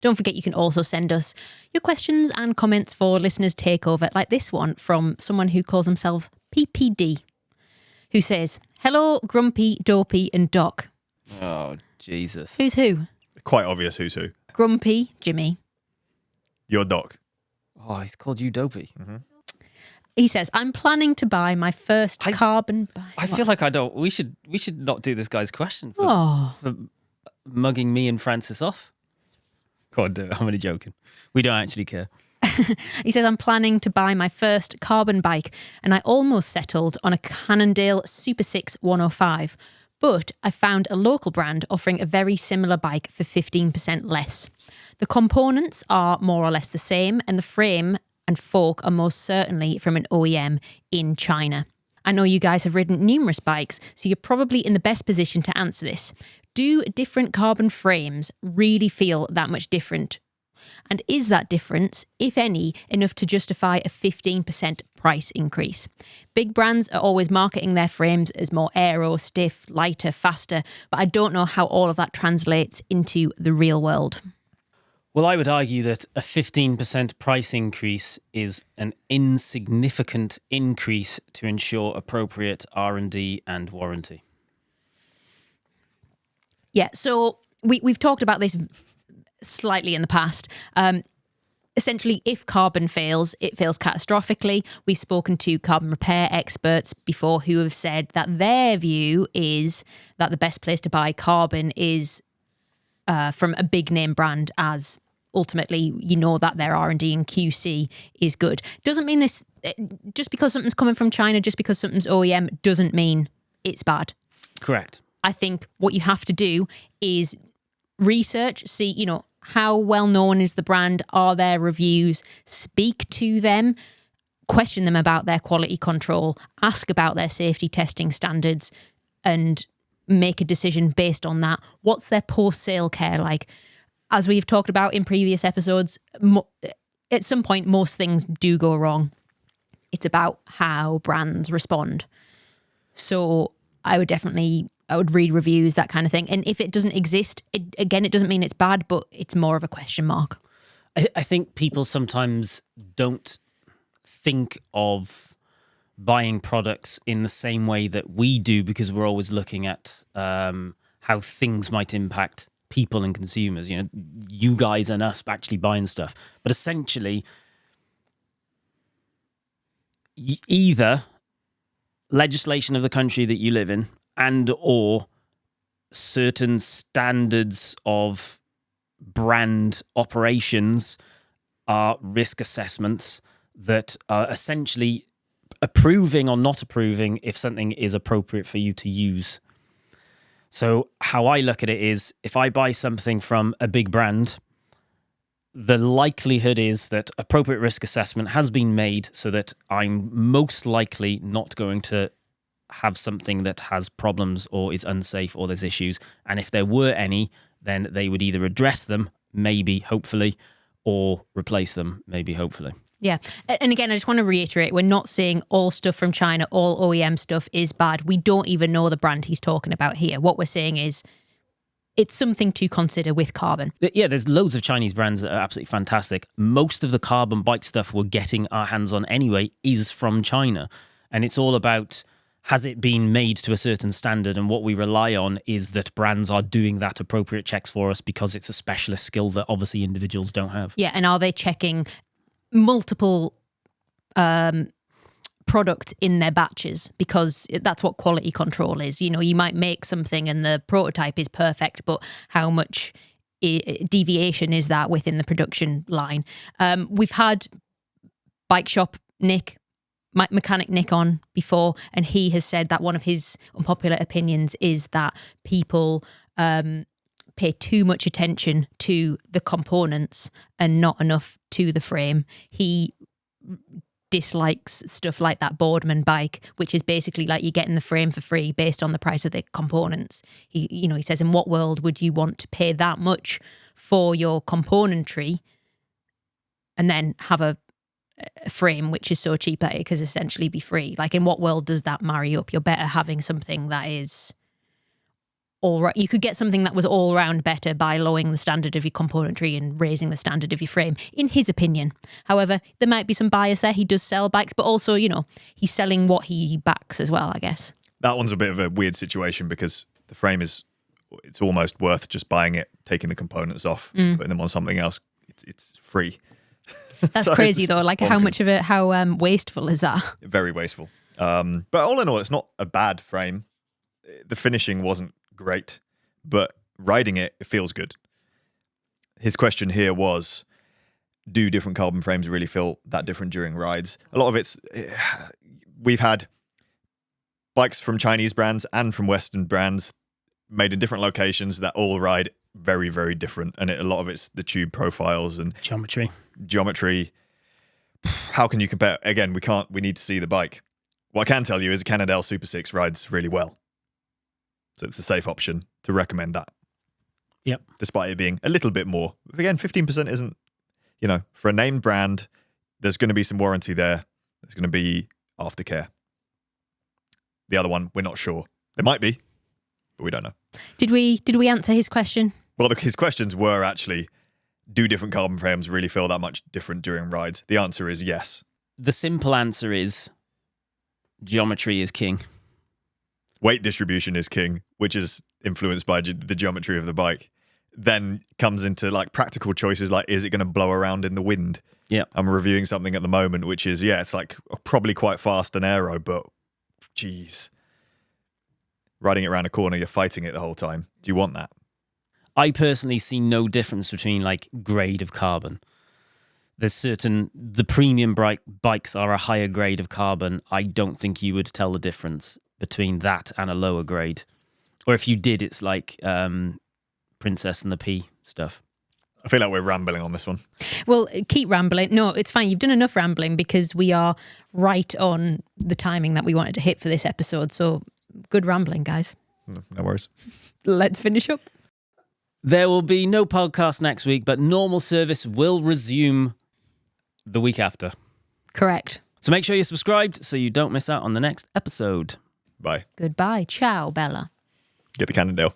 Don't forget you can also send us your questions and comments for Listeners Takeover, like this one from someone who calls himself PPD, who says, "Hello, Grumpy, Dopey and Doc." Oh, Jesus. Who's who? Quite obvious who's who. Grumpy, Jimmy. Your Doc. Oh, he's called you Dopey. Mm-hmm. He says, "I'm planning to buy my first carbon bike." I feel like we should not do this guy's question for mugging me and Francis off. Go on, do it. I'm only joking. We don't actually care. He says, "I'm planning to buy my first carbon bike and I almost settled on a Cannondale Super 6 105, but I found a local brand offering a very similar bike for 15% less. The components are more or less the same and the frame and fork are most certainly from an OEM in China. I know you guys have ridden numerous bikes, so you're probably in the best position to answer this. Do different carbon frames really feel that much different? And is that difference, if any, enough to justify a 15% price increase? Big brands are always marketing their frames as more aero, stiff, lighter, faster, but I don't know how all of that translates into the real world." Well, I would argue that a 15% price increase is an insignificant increase to ensure appropriate R&D and warranty. Yeah, so we've talked about this slightly in the past. Essentially, if carbon fails, it fails catastrophically. We've spoken to carbon repair experts before who have said that their view is that the best place to buy carbon is from a big name brand, as ultimately you know that their R&D and QC is good. Doesn't mean this, just because something's coming from China, just because something's OEM, doesn't mean it's bad. Correct. I think what you have to do is research, see, how well known is the brand? Are there reviews? Speak to them, question them about their quality control, ask about their safety testing standards, and make a decision based on that. What's their post-sale care like? As we've talked about in previous episodes, at some point, most things do go wrong. It's about how brands respond. So I would read reviews, that kind of thing. And if it doesn't exist, it doesn't mean it's bad, but it's more of a question mark. I think people sometimes don't think of buying products in the same way that we do because we're always looking at how things might impact people and consumers. You guys and us actually buying stuff. But essentially, either legislation of the country that you live in and or certain standards of brand operations are risk assessments that are essentially approving or not approving if something is appropriate for you to use. So how I look at it is, if I buy something from a big brand, the likelihood is that appropriate risk assessment has been made so that I'm most likely not going to have something that has problems or is unsafe or there's issues. And if there were any, then they would either address them, maybe, hopefully, or replace them, maybe, hopefully. Yeah. And again, I just want to reiterate, we're not saying all stuff from China, all OEM stuff is bad. We don't even know the brand he's talking about here. What we're saying is it's something to consider with carbon. Yeah, there's loads of Chinese brands that are absolutely fantastic. Most of the carbon bike stuff we're getting our hands on anyway is from China. And it's all about, has it been made to a certain standard? And what we rely on is that brands are doing that appropriate checks for us because it's a specialist skill that obviously individuals don't have. Yeah, and are they checking multiple product in their batches, because that's what quality control is. You might make something and the prototype is perfect, but how much deviation is that within the production line? We've had bike shop mechanic Nick on before, and he has said that one of his unpopular opinions is that people pay too much attention to the components and not enough to the frame. He dislikes stuff like that Boardman bike, which is basically like you're getting the frame for free based on the price of the components. He says, in what world would you want to pay that much for your componentry and then have a frame which is so cheap that it could essentially be free? Like, in what world does that marry up? You're better having something that is all right. You could get something that was all round better by lowering the standard of your componentry and raising the standard of your frame, in his opinion. However, there might be some bias there. He does sell bikes, but also, he's selling what he backs as well, I guess. That one's a bit of a weird situation because the frame it's almost worth just buying it, taking the components off, putting them on something else. It's free. That's So crazy it's though. Like bonkers. how wasteful is that? Very wasteful. But all in all, it's not a bad frame. The finishing wasn't great, but riding it feels good. His question here was, do different carbon frames really feel that different during rides? A lot of we've had bikes from Chinese brands and from Western brands made in different locations that all ride very, very different. And a lot of it's the tube profiles and geometry. How can you compare? Again, we need to see the bike. What I can tell you is a Cannondale Super 6 rides really well. So it's a safe option to recommend that. Yep. Despite it being a little bit more. Again, 15% isn't, for a named brand, there's going to be some warranty there. There's going to be aftercare. The other one, we're not sure. There might be, but we don't know. Did we answer his question? Well, his questions were actually, do different carbon frames really feel that much different during rides? The answer is yes. The simple answer is geometry is king. Weight distribution is king, which is influenced by the geometry of the bike. Then comes into like practical choices like, is it going to blow around in the wind? Yeah. I'm reviewing something at the moment, which is, it's like probably quite fast and aero, but geez. Riding it around a corner, you're fighting it the whole time. Do you want that? I personally see no difference between like grade of carbon. There's the premium bikes are a higher grade of carbon. I don't think you would tell the difference between that and a lower grade. Or if you did, it's like Princess and the Pea stuff. I feel like we're rambling on this one. Well, keep rambling. No, it's fine. You've done enough rambling because we are right on the timing that we wanted to hit for this episode. So good rambling, guys. No worries. Let's finish up. There will be no podcast next week, but normal service will resume the week after. Correct. So make sure you're subscribed so you don't miss out on the next episode. Bye. Goodbye. Ciao, Bella. Get the Cannondale.